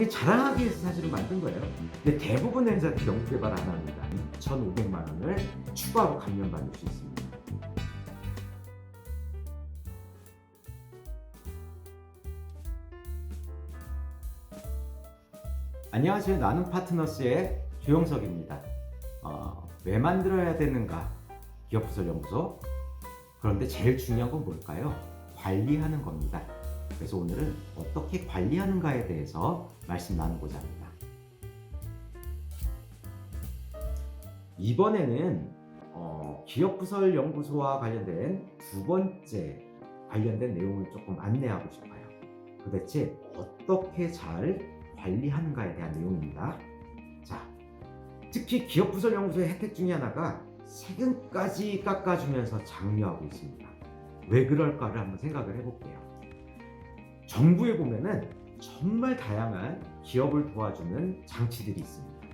자랑하기 위해서 사실은 만든 거예요. 근데 대부분의 회사들이 연구 개발 안 합니다. 2,500만 원을 추가로 감면받을 수 있습니다. 안녕하세요. 나눔 파트너스의 조영석입니다. 왜 만들어야 되는가? 기업부설 연구소. 그런데 제일 중요한 건 뭘까요? 관리하는 겁니다. 그래서 오늘은 어떻게 관리하는가에 대해서 말씀 나누고자 합니다. 이번에는 기업부설 연구소와 관련된 두 번째 관련된 내용을 조금 안내하고 싶어요. 도대체 어떻게 잘 관리하는가에 대한 내용입니다. 자, 특히 기업부설 연구소의 혜택 중에 하나가 세금까지 깎아주면서 장려하고 있습니다. 왜 그럴까를 한번 생각을 해볼게요. 정부에 보면은 정말 다양한 기업을 도와주는 장치들이 있습니다.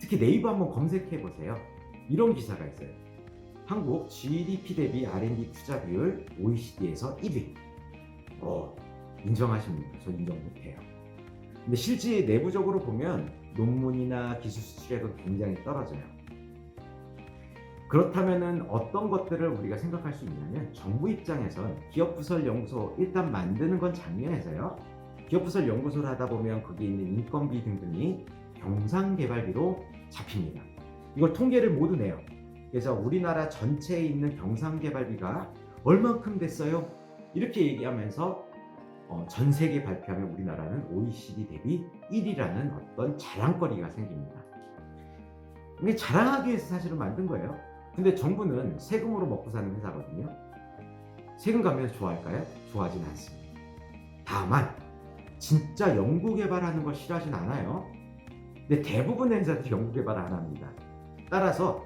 특히 네이버 한번 검색해 보세요. 이런 기사가 있어요. 한국 GDP 대비 R&D 투자 비율 OECD에서 1위. 인정하십니까? 저 인정 못해요. 근데 실제 내부적으로 보면 논문이나 기술 수출액은 굉장히 떨어져요. 그렇다면은 어떤 것들을 우리가 생각할 수 있냐면, 정부 입장에선 기업부설 연구소 일단 만드는 건 작년에서요. 기업부설 연구소를 하다 보면 거기에 있는 인건비 등등이 경상개발비로 잡힙니다. 이걸 통계를 모두 내요. 그래서 우리나라 전체에 있는 경상개발비가 얼만큼 됐어요? 이렇게 얘기하면서 전 세계 발표하면 우리나라는 OECD 대비 1위라는 어떤 자랑거리가 생깁니다. 이게 자랑하기 위해서 사실은 만든 거예요. 근데 정부는 세금으로 먹고 사는 회사거든요. 세금 가면 좋아할까요? 좋아하진 않습니다. 다만 진짜 연구개발하는 걸 싫어하진 않아요. 근데 대부분의 회사들이 연구개발 안 합니다. 따라서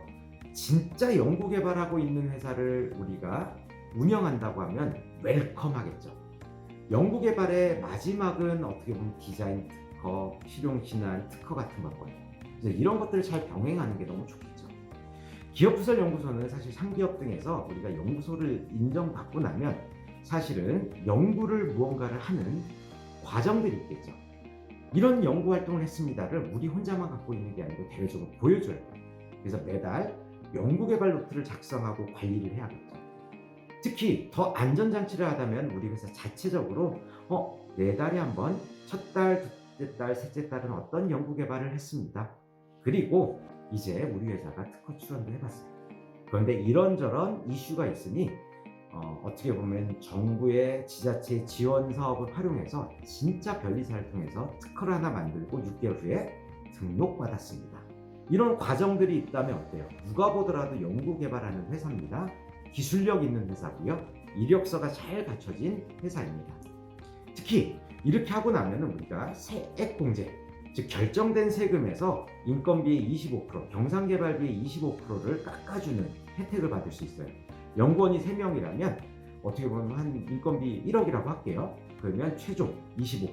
진짜 연구개발하고 있는 회사를 우리가 운영한다고 하면 웰컴하겠죠. 연구개발의 마지막은 어떻게 보면 디자인 특허, 실용진한 특허 같은 거거든요. 그래서 이런 것들을 잘 병행하는 게 너무 좋겠죠. 기업부설 연구소는 사실 상기업 등에서 우리가 연구소를 인정받고 나면 사실은 연구를 무언가를 하는 과정들이 있겠죠. 이런 연구 활동을 했습니다를 우리 혼자만 갖고 있는 게 아니고 대외적으로 보여줘야 돼요. 그래서 매달 연구개발 노트를 작성하고 관리를 해야겠죠. 특히 더 안전장치를 하다면 우리 회사 자체적으로 네 달에 한 번, 첫 달, 둘째 달, 셋째 달은 어떤 연구개발을 했습니다. 그리고 이제 우리 회사가 특허 출원도 해봤어요. 그런데 이런저런 이슈가 있으니 어떻게 보면 정부의 지자체 지원 사업을 활용해서 진짜 변리사를 통해서 특허를 하나 만들고 6개월 후에 등록받았습니다. 이런 과정들이 있다면 어때요? 누가 보더라도 연구개발하는 회사입니다. 기술력 있는 회사고요. 이력서가 잘 갖춰진 회사입니다. 특히 이렇게 하고 나면 우리가 세액공제, 즉 결정된 세금에서 인건비의 25%, 경상개발비의 25%를 깎아주는 혜택을 받을 수 있어요. 연구원이 3명이라면 어떻게 보면 한 인건비 1억이라고 할게요. 그러면 최종 25%,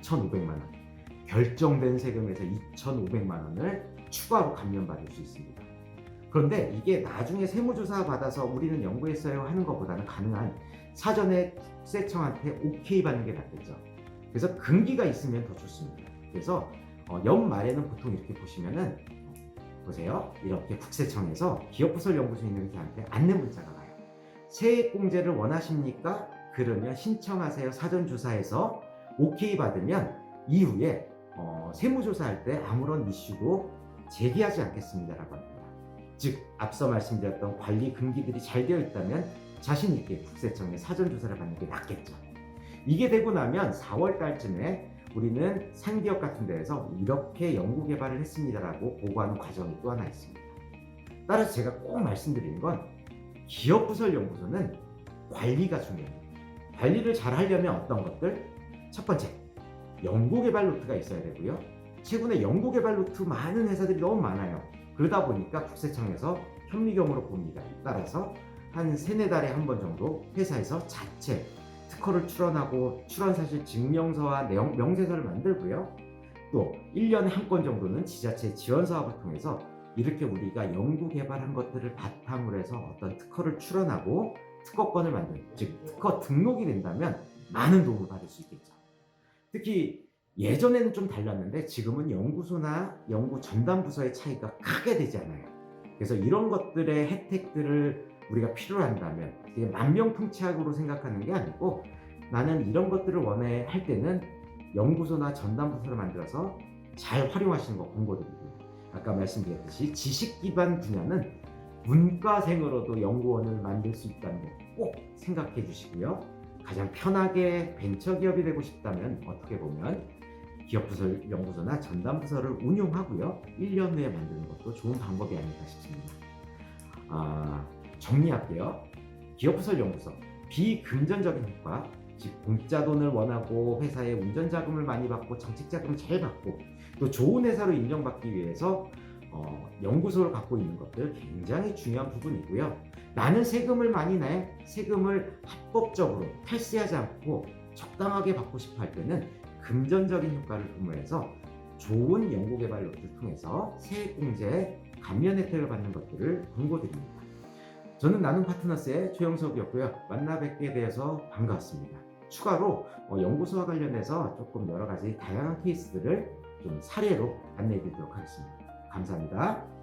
2,500만 원. 결정된 세금에서 2,500만 원을 추가로 감면받을 수 있습니다. 그런데 이게 나중에 세무조사 받아서 우리는 연구했어요 하는 것보다는 가능한 사전에 국세청한테 오케이 받는 게 낫겠죠. 그래서 금기가 있으면 더 좋습니다. 그래서 연말에는 보통 이렇게 보시면은 보세요. 이렇게 국세청에서 기업부설 연구소 있는 회사한테 안내 문자가 가요. 세액공제를 원하십니까? 그러면 신청하세요. 사전조사해서 오케이 받으면 이후에 세무조사할 때 아무런 이슈도 제기하지 않겠습니다라고 합니다. 즉 앞서 말씀드렸던 관리 금기들이 잘 되어 있다면 자신 있게 국세청에 사전조사를 받는 게 낫겠죠. 이게 되고 나면 4월 달쯤에 우리는 상기업 같은 데에서 이렇게 연구개발을 했습니다라고 보고하는 과정이 또 하나 있습니다. 따라서 제가 꼭 말씀드리는 건 기업부설 연구소는 관리가 중요합니다. 관리를 잘 하려면 어떤 것들? 첫 번째, 연구개발 노트가 있어야 되고요. 최근에 연구개발 노트 많은 회사들이 너무 많아요. 그러다 보니까 국세청에서 현미경으로 봅니다. 따라서 한 3-4달에 한 번 정도 회사에서 자체 특허를 출원하고 출원사실 증명서와 명세서를 만들고요. 또 1년에 한 건 정도는 지자체 지원 사업을 통해서 이렇게 우리가 연구 개발한 것들을 바탕으로 해서 어떤 특허를 출원하고 특허권을 만든, 즉 특허 등록이 된다면 많은 도움을 받을 수 있겠죠. 특히 예전에는 좀 달랐는데 지금은 연구소나 연구 전담 부서의 차이가 크게 되지 않아요. 그래서 이런 것들의 혜택들을 우리가 필요로 한다면 이게 만병통치약으로 생각하는 게 아니고, 나는 이런 것들을 원해 할 때는 연구소나 전담 부서를 만들어서 잘 활용하시는 거 권고드리고요. 아까 말씀드렸듯이 지식 기반 분야는 문과생으로도 연구원을 만들 수 있다는 거 꼭 생각해 주시고요. 가장 편하게 벤처기업이 되고 싶다면 어떻게 보면 기업부서 연구소나 전담부서를 운용하고요. 1년 후에 만드는 것도 좋은 방법이 아닐까 싶습니다. 정리할게요. 기업부설 연구소, 비금전적인 효과, 즉 공짜 돈을 원하고 회사에 운전 자금을 많이 받고 정책 자금을 잘 받고 또 좋은 회사로 인정받기 위해서 연구소를 갖고 있는 것들 굉장히 중요한 부분이고요. 나는 세금을 많이 내, 세금을 합법적으로 탈세하지 않고 적당하게 받고 싶어 할 때는 금전적인 효과를 도모해서 좋은 연구개발 노트를 통해서 세액공제에 감면 혜택을 받는 것들을 권고드립니다. 저는 나눔 파트너스의 최영석이었고요. 만나 뵙게 되어서 반가웠습니다. 추가로 연구소와 관련해서 조금 여러 가지 다양한 케이스들을 좀 사례로 안내해 드리도록 하겠습니다. 감사합니다.